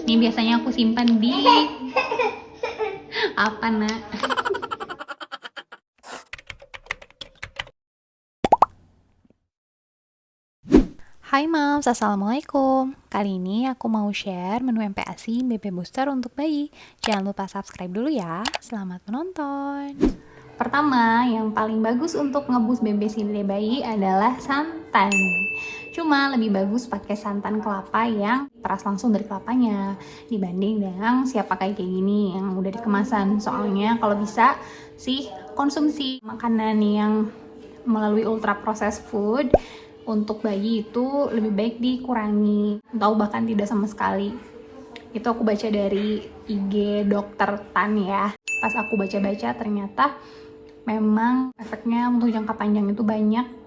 Ini biasanya aku simpan di apa nak? Hai Mams, Assalamualaikum. Kali ini aku mau share menu MPASI BB Booster untuk bayi. Jangan lupa subscribe dulu ya. Selamat menonton. Pertama, yang paling bagus untuk ngebus BB bayi adalah santan. Cuma lebih bagus pakai santan kelapa yang peras langsung dari kelapanya dibanding dengan siap pakai kayak gini yang udah dikemasan. Soalnya kalau bisa sih konsumsi makanan yang melalui ultra processed food untuk bayi itu lebih baik dikurangi atau bahkan tidak sama sekali. Itu aku baca dari IG Dokter Tan ya. Pas aku baca-baca ternyata memang efeknya untuk jangka panjang itu banyak.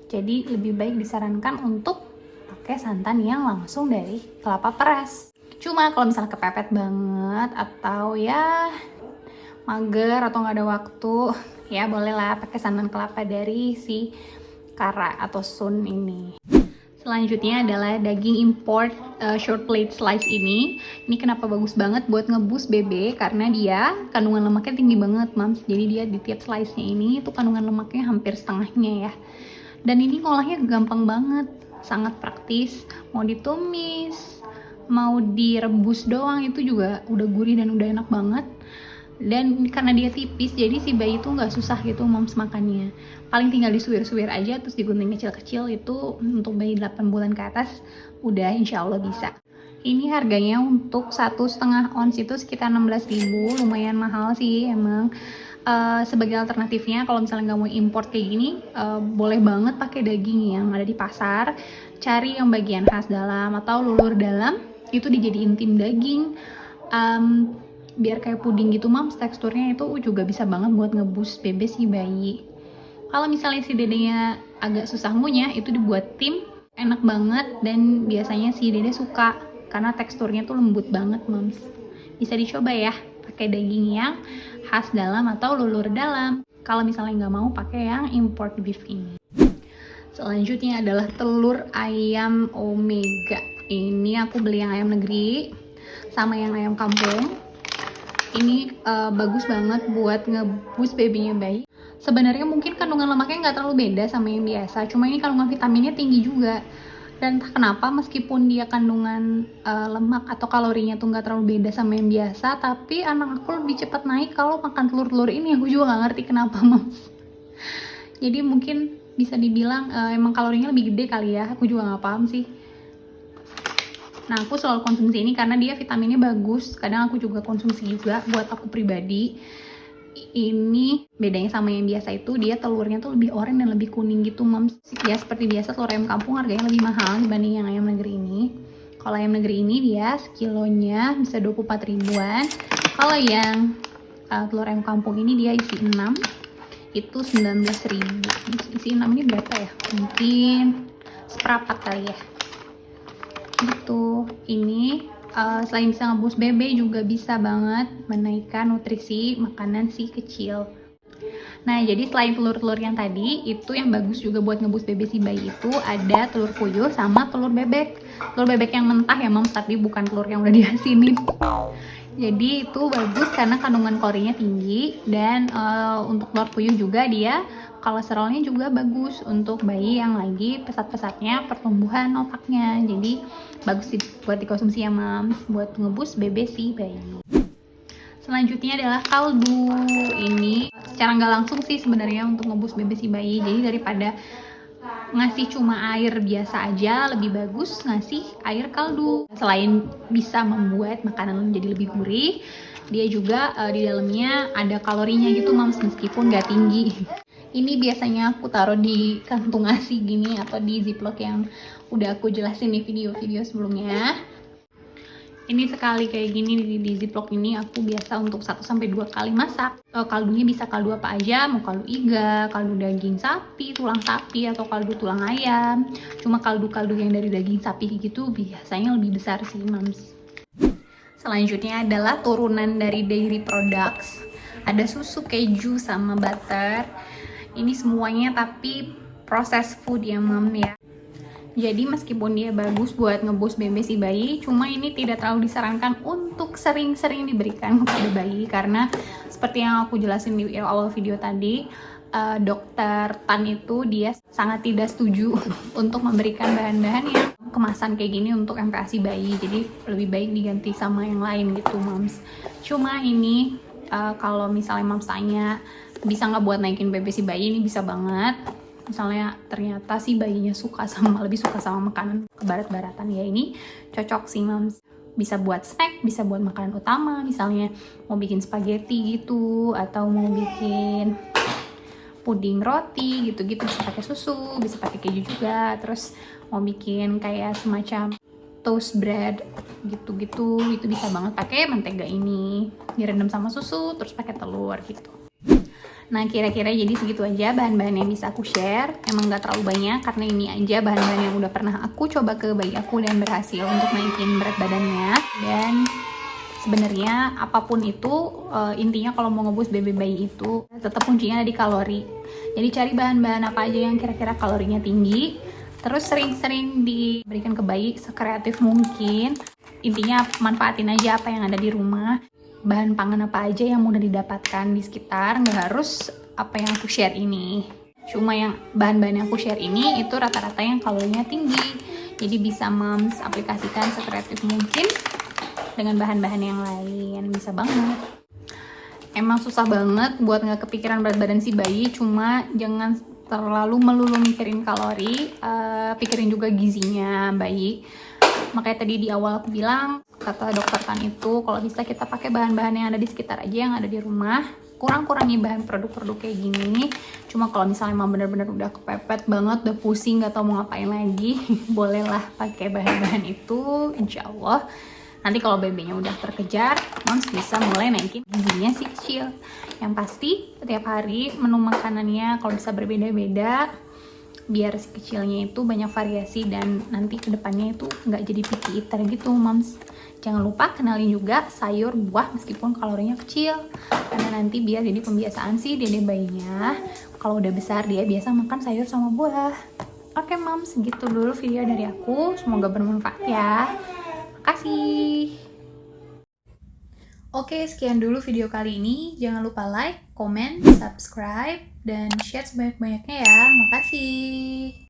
Jadi lebih baik disarankan untuk pakai santan yang langsung dari kelapa peras. Cuma kalau misalnya kepepet banget atau ya mager atau nggak ada waktu, ya bolehlah pakai santan kelapa dari si Kara atau Sun ini. Selanjutnya adalah daging import short plate slice ini. Ini kenapa bagus banget buat ngebus BB karena dia kandungan lemaknya tinggi banget, Mams. Jadi dia di tiap slice-nya ini tuh kandungan lemaknya hampir setengahnya ya. Dan ini ngolahnya gampang banget, sangat praktis. Mau ditumis, mau direbus doang itu juga udah gurih dan udah enak banget. Dan karena dia tipis jadi si bayi tuh nggak susah gitu Moms makannya, paling tinggal disuir-suir aja terus digunting kecil-kecil. Itu untuk bayi 8 bulan ke atas udah insya Allah bisa. Ini harganya untuk 1,5 ons itu sekitar 16.000, lumayan mahal sih emang. Sebagai alternatifnya kalau misalnya nggak mau import kayak gini, boleh banget pakai daging yang ada di pasar, cari yang bagian khas dalam atau lulur dalam itu dijadiin tim daging. Biar kayak puding gitu Mams, teksturnya itu juga bisa banget buat ngebus BB si bayi. Kalau misalnya si dedenya agak susah ngunyah, itu dibuat tim, enak banget dan biasanya si dede suka karena teksturnya tuh lembut banget Mams. Bisa dicoba ya, pakai daging yang khas dalam atau lulur dalam kalau misalnya nggak mau pakai yang import beef ini. Selanjutnya adalah telur ayam omega. Ini aku beli yang ayam negeri sama yang ayam kampung. Ini bagus banget buat ngeboost babynya bayi. Sebenarnya mungkin kandungan lemaknya nggak terlalu beda sama yang biasa, cuma ini kandungan vitaminnya tinggi juga. Dan entah kenapa meskipun dia kandungan lemak atau kalorinya tuh nggak terlalu beda sama yang biasa, tapi anak aku lebih cepat naik kalau makan telur-telur ini. Aku juga nggak ngerti kenapa Moms. Jadi mungkin bisa dibilang emang kalorinya lebih gede kali ya, aku juga nggak paham sih. Nah, aku selalu konsumsi ini karena dia vitaminnya bagus. Kadang aku juga konsumsi juga buat aku pribadi. Ini bedanya sama yang biasa itu, dia telurnya tuh lebih oranye dan lebih kuning gitu, Mams. Ya seperti biasa telur ayam kampung harganya lebih mahal dibanding yang ayam negeri ini. Kalau ayam negeri ini dia sekilonya bisa 24 ribuan. Kalau yang telur ayam kampung ini dia isi 6, itu 19 ribu. Isi 6 ini berapa ya? Mungkin seperapat kali ya. Gitu. Ini selain bisa ngebus BB juga bisa banget menaikkan nutrisi makanan si kecil. Nah, jadi selain telur-telur yang tadi, itu yang bagus juga buat ngebus BB si bayi itu ada telur puyuh sama telur bebek. Telur bebek yang mentah ya, Mams, tapi bukan telur yang udah diasinin. Jadi itu bagus karena kandungan kalorinya tinggi dan untuk telur puyuh juga dia kolesterolnya juga bagus untuk bayi yang lagi pesat-pesatnya pertumbuhan otaknya. Jadi bagus sih buat dikonsumsi ya Mams, buat ngebus BB si bayi. Selanjutnya adalah kaldu. Ini secara nggak langsung sih sebenarnya untuk ngebus BB si bayi. Jadi daripada ngasih cuma air biasa aja, lebih bagus ngasih air kaldu. Selain bisa membuat makanan jadi lebih gurih, dia juga di dalamnya ada kalorinya gitu Mams, meskipun nggak tinggi. Ini biasanya aku taruh di kantung ASI gini atau di ziplock yang udah aku jelasin di video-video sebelumnya. Ini sekali kayak gini di ziplock ini aku biasa untuk 1-2 kali masak. Kaldunya bisa kaldu apa aja, mau kaldu iga, kaldu daging sapi, tulang sapi, atau kaldu tulang ayam. Cuma kaldu-kaldu yang dari daging sapi gitu biasanya lebih besar sih Mams. Selanjutnya adalah turunan dari dairy products. Ada susu, keju, sama butter. Ini semuanya tapi processed food ya Mam ya. Jadi meskipun dia bagus buat ngeboost BB si bayi, cuma ini tidak terlalu disarankan untuk sering-sering diberikan kepada bayi, karena seperti yang aku jelasin di awal video tadi, dokter Tan itu dia sangat tidak setuju untuk memberikan bahan-bahan yang kemasan kayak gini untuk MPASI bayi. Jadi lebih baik diganti sama yang lain gitu, Moms. Cuma ini kalau misalnya Moms tanya bisa nggak buat naikin BB si bayi, ini bisa banget. Misalnya ternyata si bayinya lebih suka sama makanan kebarat-baratan, ya ini cocok sih, Moms. Bisa buat snack, bisa buat makanan utama, misalnya mau bikin spaghetti gitu, atau mau bikin puding roti gitu-gitu, bisa pakai susu, bisa pakai keju juga. Terus mau bikin kayak semacam toast bread gitu-gitu, itu bisa banget pakai mentega ini, direndam sama susu terus pakai telur gitu. Nah, kira-kira jadi segitu aja bahan-bahan yang bisa aku share. Emang gak terlalu banyak karena ini aja bahan-bahan yang udah pernah aku coba ke bayi aku dan berhasil untuk naikin berat badannya. Dan sebenarnya apapun itu, intinya kalau mau ngeboost BB bayi itu tetap kuncinya ada di kalori. Jadi cari bahan-bahan apa aja yang kira-kira kalorinya tinggi, terus sering-sering diberikan ke bayi sekreatif mungkin. Intinya manfaatin aja apa yang ada di rumah, bahan pangan apa aja yang mudah didapatkan di sekitar, nggak harus apa yang aku share ini. Cuma yang bahan-bahan yang aku share ini itu rata-rata yang kalorinya tinggi, jadi bisa Moms aplikasikan sekreatif mungkin dengan bahan-bahan yang lain, bisa banget. Emang susah banget buat nggak kepikiran berat badan si bayi, cuma jangan terlalu melulu mikirin kalori, pikirin juga gizinya bayi. Makanya tadi di awal aku bilang, kata dokter Tan itu kalau bisa kita pakai bahan-bahan yang ada di sekitar aja, yang ada di rumah. Kurang-kurangi bahan produk-produk kayak gini. Cuma kalau misalnya emang bener-bener udah kepepet banget, udah pusing, gak tau mau ngapain lagi, bolehlah pakai bahan-bahan itu, insya Allah. Nanti kalau BB-nya udah terkejar, Moms bisa mulai naikin gizinya si kecil. Yang pasti setiap hari menu makanannya kalau bisa berbeda-beda, biar si kecilnya itu banyak variasi dan nanti kedepannya itu nggak jadi picky eater gitu, Moms. Jangan lupa kenalin juga sayur buah meskipun kalorinya kecil, karena nanti biar jadi pembiasaan sih dede bayinya. Kalau udah besar dia biasa makan sayur sama buah. Oke, Moms, segitu dulu video dari aku. Semoga bermanfaat ya. Makasih. Oke, sekian dulu video kali ini. Jangan lupa like, comment, subscribe, dan share sebanyak-banyaknya ya. Makasih.